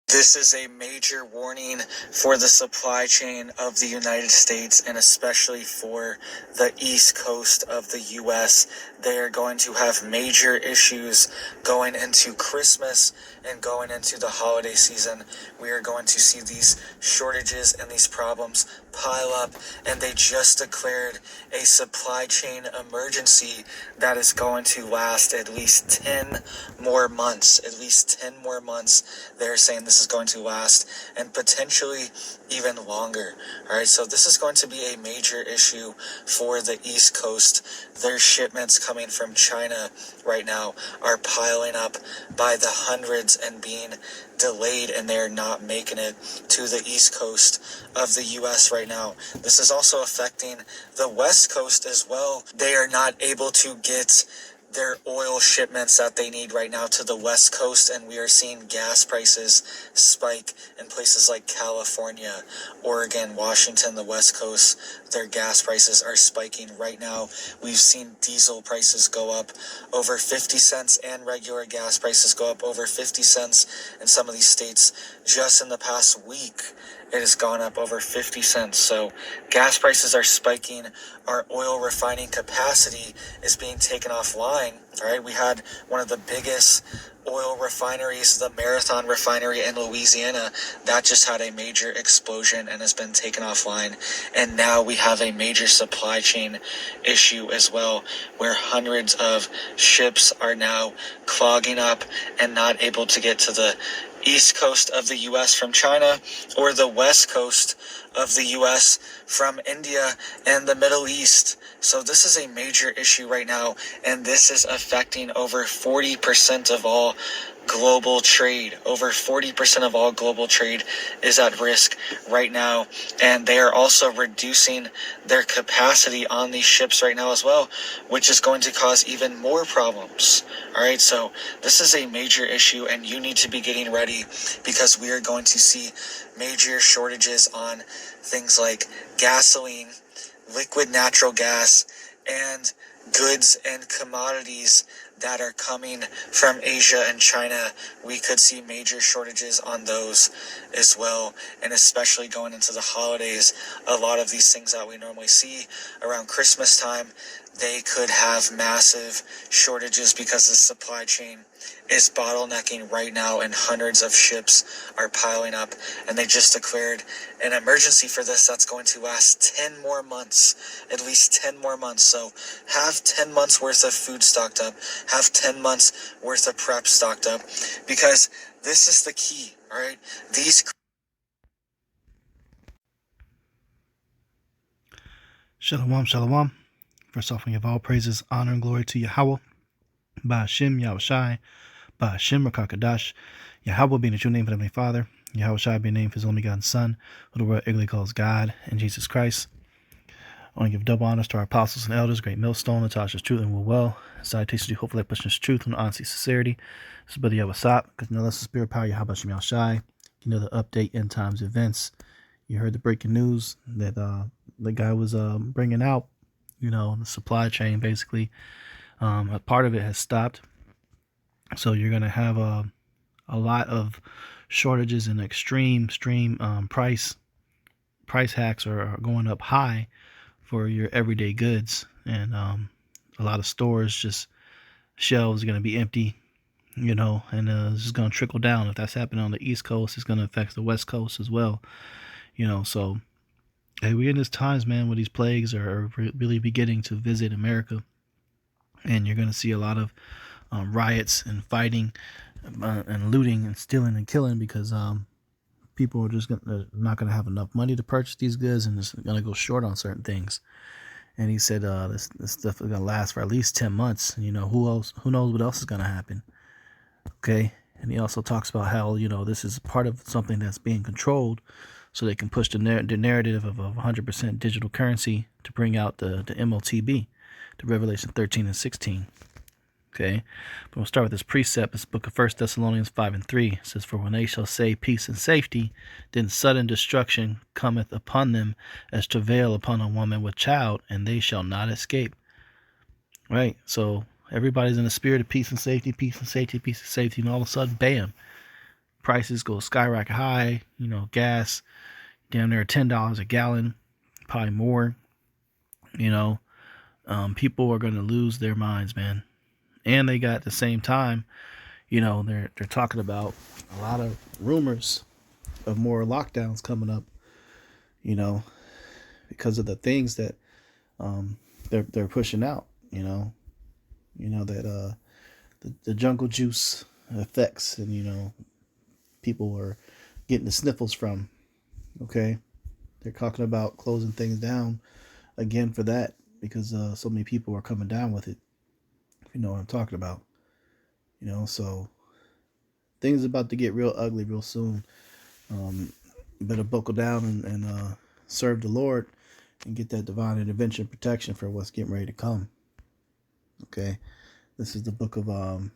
This is a major warning for the supply chain of the United States and especially for the East Coast of the U.S. They are going to have major issues going into Christmas and going into the holiday season. We are going to see these shortages and these problems pile up, and they just declared a supply chain emergency that is going to last at least 10 more months. At least 10 more months. They're saying this is going to last, and potentially even longer. All right, so this is going to be a major issue for the East Coast. Their shipments coming from China right now are piling up by the hundreds and being delayed, and they're not making it to the East Coast of the U.S. right now. This is also affecting the West Coast as well. They are not able to get their oil shipments that they need right now to the West Coast, and we are seeing gas prices spike in places like California, Oregon, Washington, the West Coast. Their gas prices are spiking right now. We've seen diesel prices go up over 50 cents and regular gas prices go up over 50 cents in some of these states just in the past week. It has gone up over 50 cents. So gas prices are spiking. Our oil refining capacity is being taken offline. All right, we had one of the biggest oil refineries, the Marathon refinery in Louisiana, that just had a major explosion and has been taken offline. And now we have a major supply chain issue as well, where hundreds of ships are now clogging up and not able to get to the East Coast of the U.S. from China or the West Coast of the U.S. from India and the Middle East. So this is a major issue right now, and this is affecting over 40% of all global trade. Over 40% of all global trade is at risk right now, and they are also reducing their capacity on these ships right now as well, which is going to cause even more problems. All right, so this is a major issue, and you need to be getting ready because we are going to see major shortages on things like gasoline, liquid natural gas, and goods and commodities that are coming from Asia and China. We could see major shortages on those as well, and especially going into the holidays, a lot of these things that we normally see around Christmas time, they could have massive shortages because the supply chain is bottlenecking right now, and hundreds of ships are piling up, and they just declared an emergency for this that's going to last 10 more months, at least 10 more months. So have 10 months worth of food stocked up, have 10 months worth of prep stocked up, because this is the key. All right, Shalom, shalom. First off, we give all praises, honor, and glory to Yahweh, Ba'ashem, Yahushai, Ba'ashem, Rakakadash, Yahweh being the true name of the Heavenly Father, Yahushai being named for his only begotten Son, who the world ignorantly calls God, and Jesus Christ. I want to give double honors to our apostles and elders, Great Millstone, Natasha's Truth, and Will Well. Salutations to you, hopefully, pushing this truth and honesty, sincerity. This is Brother Yahweh because no less the spirit power, Yahweh Shem Yahushai. You know the update, end times events. You heard the breaking news that the guy was bringing out. You know, the supply chain basically, a part of it has stopped. So you're going to have a lot of shortages and extreme price hacks are going up high for your everyday goods. And a lot of stores, just shelves are going to be empty, you know, and it's just going to trickle down. If that's happening on the East Coast, it's going to affect the West Coast as well, you know. So hey, we're in these times, man, where these plagues are really beginning to visit America, and you're going to see a lot of riots and fighting and looting and stealing and killing because people are just not going to have enough money to purchase these goods, and it's going to go short on certain things. And he said this stuff is going to last for at least 10 months. You know, who knows what else is going to happen. Okay. And he also talks about how, you know, this is part of something that's being controlled, so they can push the narrative of 100% digital currency to bring out the MOTB, the Revelation 13 and 16. Okay, but we'll start with this precept. This book of 1 Thessalonians 5 and 3. It says, "For when they shall say peace and safety, then sudden destruction cometh upon them as travail upon a woman with child, and they shall not escape." Right, so everybody's in the spirit of peace and safety, peace and safety, peace and safety, and all of a sudden, bam, prices go skyrocket high. Gas down there $10 a gallon, probably more. People are going to lose their minds, man. And they got at the same time, they're talking about a lot of rumors of more lockdowns coming up, because of the things that they're pushing out, that the jungle juice effects, and people are getting the sniffles from. Okay, they're talking about closing things down again for that, because so many people are coming down with it. If you know what I'm talking about, so things about to get real ugly real soon. You better buckle down and serve the Lord and get that divine intervention protection for what's getting ready to come. Okay, this is the book of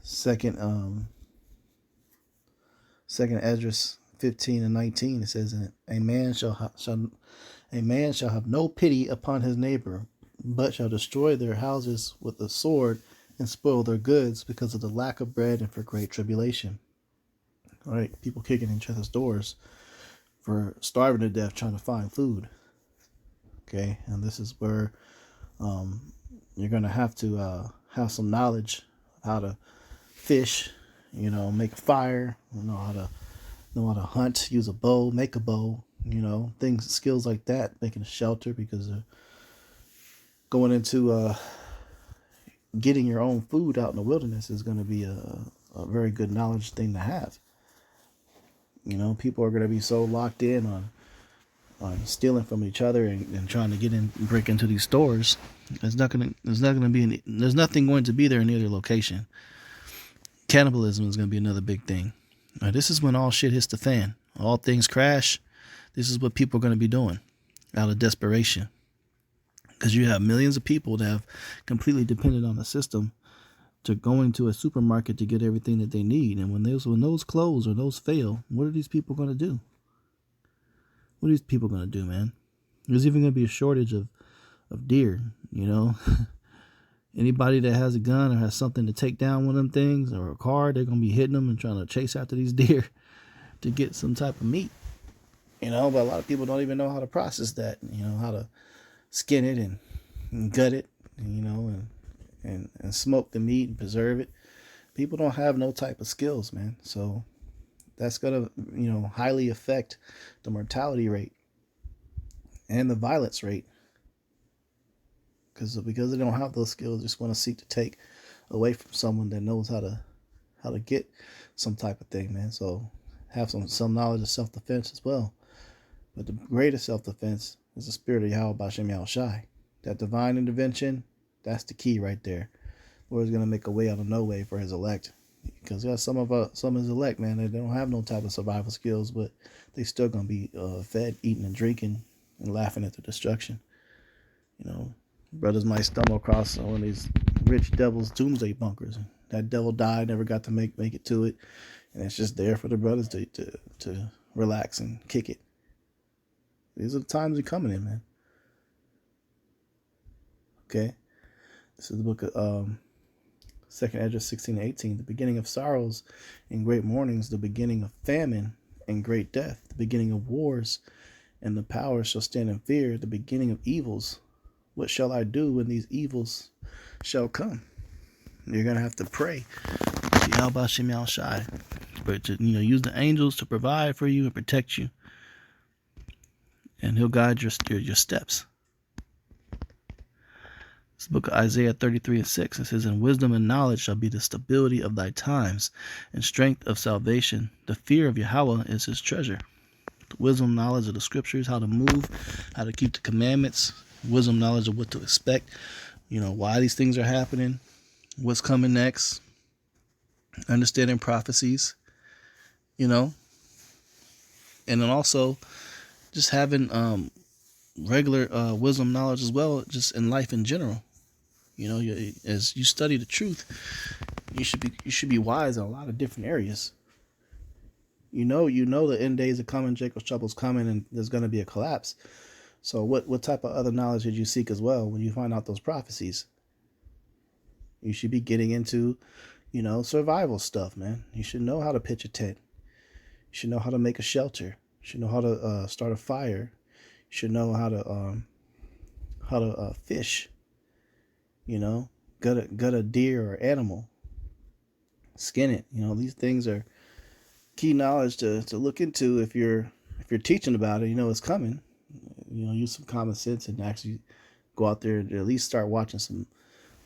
Second Esdras 15 and 19. It says, "A man shall have no pity upon his neighbor, but shall destroy their houses with the sword and spoil their goods because of the lack of bread and for great tribulation." All right, people kicking each other's doors for starving to death trying to find food. Okay, and this is where you're going to have some knowledge of how to fish, make a fire, how to hunt, use a bow, make a bow, skills like that, making a shelter, because going into getting your own food out in the wilderness is going to be a very good knowledge thing to have. People are going to be so locked in on stealing from each other and trying to break into these stores. There's nothing going to be there in either location. Cannibalism is going to be another big thing. This is when all shit hits the fan. All things crash. This is what people are going to be doing out of desperation. Because you have millions of people that have completely depended on the system to go into a supermarket to get everything that they need. And when those close or those fail, what are these people going to do? What are these people going to do, man? There's even going to be a shortage of deer, Anybody that has a gun or has something to take down one of them things, or a car, they're going to be hitting them and trying to chase after these deer to get some type of meat. But a lot of people don't even know how to process that, how to skin it and gut it, and smoke the meat and preserve it. People don't have no type of skills, man. So that's going to, highly affect the mortality rate and the violence rate. Because they don't have those skills, they just want to seek to take away from someone that knows how to get some type of thing, man. So have some knowledge of self-defense as well. But the greatest self-defense is the spirit of Yahweh B'Shem Yahushai. That divine intervention, that's the key right there. The Lord's going to make a way out of no way for his elect. Because some of his elect, man, they don't have no type of survival skills, but they still going to be fed, eating, and drinking, and laughing at the destruction. Brothers might stumble across one of these rich devil's doomsday bunkers. That devil died, never got to make it to it, and it's just there for the brothers to relax and kick it. These are the times we're coming in, man. Okay, this is the book of 2nd Esdras 16-18. The beginning of sorrows and great mournings, the beginning of famine and great death, the beginning of wars, and the powers shall stand in fear, the beginning of evils. What shall I do when these evils shall come? You're going to have to pray to Yahweh Shem Yahushai, but to use the angels to provide for you and protect you, and he'll guide your steps. This book of Isaiah 33:6, it says, "And wisdom and knowledge shall be the stability of thy times, and strength of salvation. The fear of Yahweh is his treasure." The wisdom, knowledge of the scriptures, how to move, how to keep the commandments, wisdom, knowledge of what to expect, why these things are happening, what's coming next, understanding prophecies, and then also just having regular wisdom, knowledge as well, just in life in general. As you study the truth, you should be wise in a lot of different areas. The end days are coming, Jacob's trouble's coming, and there's going to be a collapse. So what type of other knowledge did you seek as well when you find out those prophecies? You should be getting into, survival stuff, man. You should know how to pitch a tent. You should know how to make a shelter. You should know how to start a fire. You should know how to fish. Gut a deer or animal, skin it. These things are key knowledge to look into if you're teaching about it. It's coming. Use some common sense and actually go out there and at least start watching some.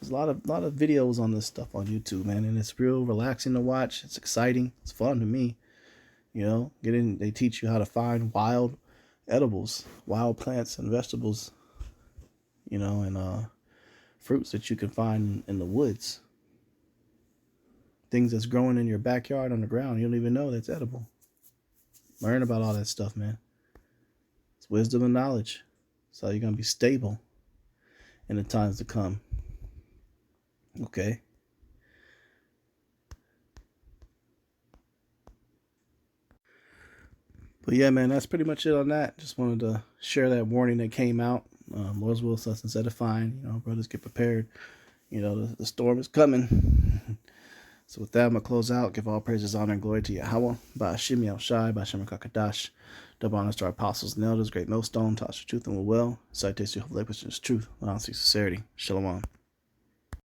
There's a lot of videos on this stuff on YouTube, man, and it's real relaxing to watch. It's exciting. It's fun to me. They teach you how to find wild edibles, wild plants and vegetables, and fruits that you can find in the woods. Things that's growing in your backyard on the ground. You don't even know that's edible. Learn about all that stuff, man. It's wisdom and knowledge. That's how you're going to be stable in the times to come. Okay. But yeah, man, that's pretty much it on that. Just wanted to share that warning that came out. Lord's will, sustenance edifying. Brothers, get prepared. The storm is coming. So with that, I'm going to close out. Give all praises, honor, and glory to Yahweh. Ba'ashim Yahushai, Ba'ashim Rakakadash. Double honors to our apostles and elders, great millstone, taught us truth and will. Citation of liquid truth, honesty, sincerity. Shalom.